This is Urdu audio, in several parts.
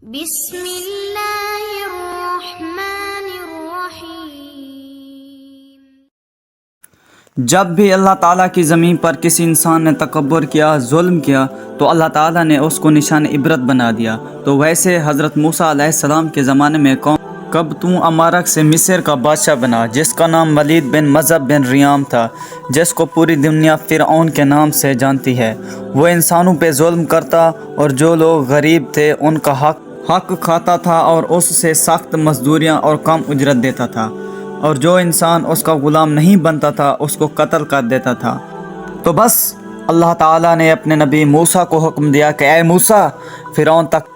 بسم اللہ الرحمن الرحیم۔ جب بھی اللہ تعالیٰ کی زمین پر کسی انسان نے تکبر کیا، ظلم کیا، تو اللہ تعالیٰ نے اس کو نشان عبرت بنا دیا۔ تو ویسے حضرت موسیٰ علیہ السلام کے زمانے میں قبطوں امارک سے مصر کا بادشاہ بنا، جس کا نام ولید بن مذہب بن ریام تھا، جس کو پوری دنیا فرعون کے نام سے جانتی ہے۔ وہ انسانوں پہ ظلم کرتا اور جو لوگ غریب تھے ان کا حق کھاتا تھا اور اس سے سخت مزدوریاں اور کم اجرت دیتا تھا، اور جو انسان اس کا غلام نہیں بنتا تھا اس کو قتل کر دیتا تھا۔ تو بس اللہ تعالیٰ نے اپنے نبی موسیٰ کو حکم دیا کہ اے موسیٰ، فرعون تک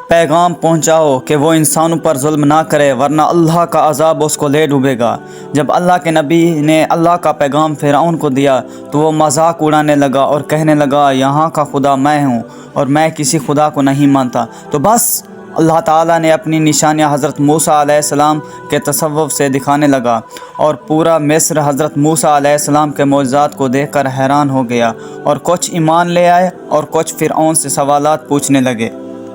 پیغام پہنچاؤ کہ وہ انسانوں پر ظلم نہ کرے، ورنہ اللہ کا عذاب اس کو لے ڈوبے گا۔ جب اللہ کے نبی نے اللہ کا پیغام فرعون کو دیا تو وہ مذاق اڑانے لگا اور کہنے لگا یہاں کا خدا میں ہوں اور میں کسی خدا کو نہیں مانتا۔ تو بس اللہ تعالیٰ نے اپنی نشانیاں حضرت موسیٰ علیہ السلام کے تصوف سے دکھانے لگا، اور پورا مصر حضرت موسیٰ علیہ السلام کے معجزات کو دیکھ کر حیران ہو گیا، اور کچھ ایمان لے آئے اور کچھ فرعون سے سوالات پوچھنے لگے۔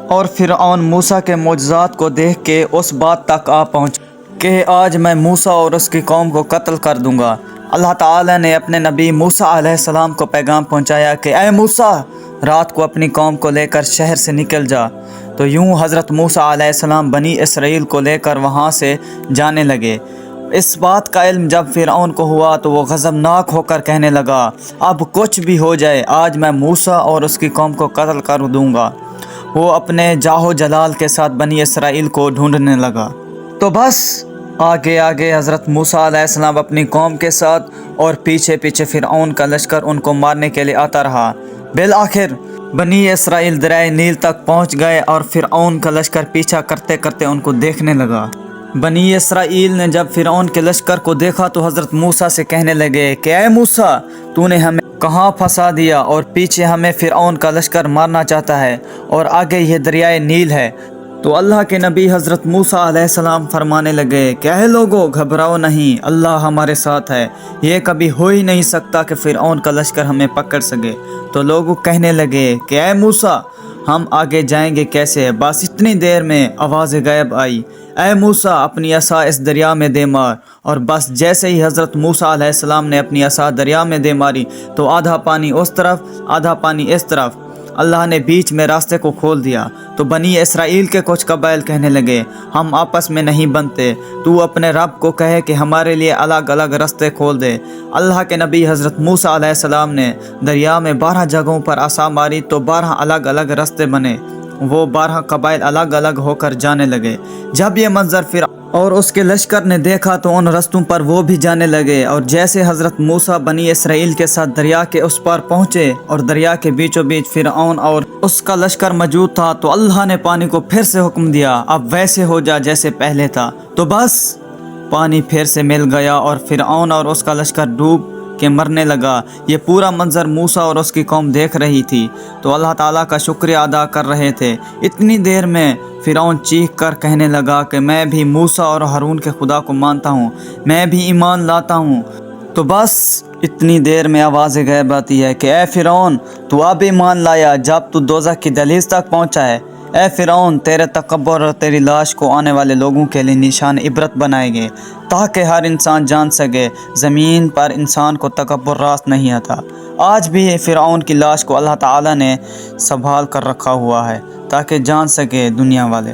اور فرعون موسیٰ کے معجزات کو دیکھ کے اس بات تک آ پہنچا کہ آج میں موسیٰ اور اس کی قوم کو قتل کر دوں گا۔ اللہ تعالیٰ نے اپنے نبی موسیٰ علیہ السلام کو پیغام پہنچایا کہ اے موسیٰ، رات کو اپنی قوم کو لے کر شہر سے نکل جا۔ تو یوں حضرت موسیٰ علیہ السلام بنی اسرائیل کو لے کر وہاں سے جانے لگے۔ اس بات کا علم جب فرعون کو ہوا تو وہ غضبناک ہو کر کہنے لگا اب کچھ بھی ہو جائے، آج میں موسیٰ اور اس کی قوم کو قتل کر دوں گا۔ وہ اپنے جاہ و جلال کے ساتھ بنی اسرائیل کو ڈھونڈنے لگا۔ تو بس آگے حضرت موسیٰ علیہ السلام اپنی قوم کے ساتھ اور پیچھے فرعون کا لشکر ان کو مارنے کے لیے آتا رہا۔ بالآخر بنی اسرائیل دریائے نیل تک پہنچ گئے اور فرعون کا لشکر پیچھا کرتے کرتے ان کو دیکھنے لگا۔ بنی اسرائیل نے جب فرعون کے لشکر کو دیکھا تو حضرت موسیٰ سے کہنے لگے کہ اے موسیٰ، تو نے ہمیں کہاں پھنسا دیا، اور پیچھے ہمیں فرعون کا لشکر مارنا چاہتا ہے اور آگے یہ دریائے نیل ہے۔ تو اللہ کے نبی حضرت موسیٰ علیہ السلام فرمانے لگے کہ اے لوگو، گھبراؤ نہیں، اللہ ہمارے ساتھ ہے، یہ کبھی ہو ہی نہیں سکتا کہ فرعون کا لشکر ہمیں پکڑ سکے۔ تو لوگ کہنے لگے کہ اے موسیٰ، ہم آگے جائیں گے کیسے؟ بس اتنی دیر میں آواز غیب آئی، اے موسیٰ، اپنی عصا اس دریا میں دے مار۔ اور بس جیسے ہی حضرت موسیٰ علیہ السلام نے اپنی عصا دریا میں دے ماری تو آدھا پانی اس طرف آدھا پانی اس طرف، اللہ نے بیچ میں راستے کو کھول دیا۔ تو بنی اسرائیل کے کچھ قبائل کہنے لگے ہم آپس میں نہیں بنتے، تو اپنے رب کو کہے کہ ہمارے لیے الگ الگ راستے کھول دے۔ اللہ کے نبی حضرت موسیٰ علیہ السلام نے دریا میں 12 جگہوں پر عصا ماری تو 12 الگ الگ راستے بنے، وہ 12 قبائل الگ الگ ہو کر جانے لگے۔ جب یہ منظر فرعون اور اس کے لشکر نے دیکھا تو ان رستوں پر وہ بھی جانے لگے، اور جیسے حضرت موسیٰ بنی اسرائیل کے ساتھ دریا کے اس پار پہنچے اور دریا کے بیچوں بیچ فرعون اور اس کا لشکر موجود تھا، تو اللہ نے پانی کو پھر سے حکم دیا اب ویسے ہو جا جیسے پہلے تھا۔ تو بس پانی پھر سے مل گیا اور فرعون اور اس کا لشکر ڈوب کہ مرنے لگا۔ یہ پورا منظر موسیٰ اور اس کی قوم دیکھ رہی تھی تو اللہ تعالیٰ کا شکریہ ادا کر رہے تھے۔ اتنی دیر میں فرعون چیخ کر کہنے لگا کہ میں بھی موسیٰ اور ہارون کے خدا کو مانتا ہوں، میں بھی ایمان لاتا ہوں۔ تو بس اتنی دیر میں آواز غیب آتی ہے کہ اے فرعون، تو اب ایمان لایا جب تو دوزخ کی دہلیز تک پہنچا ہے؟ اے فرعون، تیرے تکبر اور تیری لاش کو آنے والے لوگوں کے لیے نشان عبرت بنائے گے تاکہ ہر انسان جان سکے زمین پر انسان کو تکبر راست نہیں آتا۔ آج بھی فرعون کی لاش کو اللہ تعالیٰ نے سنبھال کر رکھا ہوا ہے تاکہ جان سکے دنیا والے۔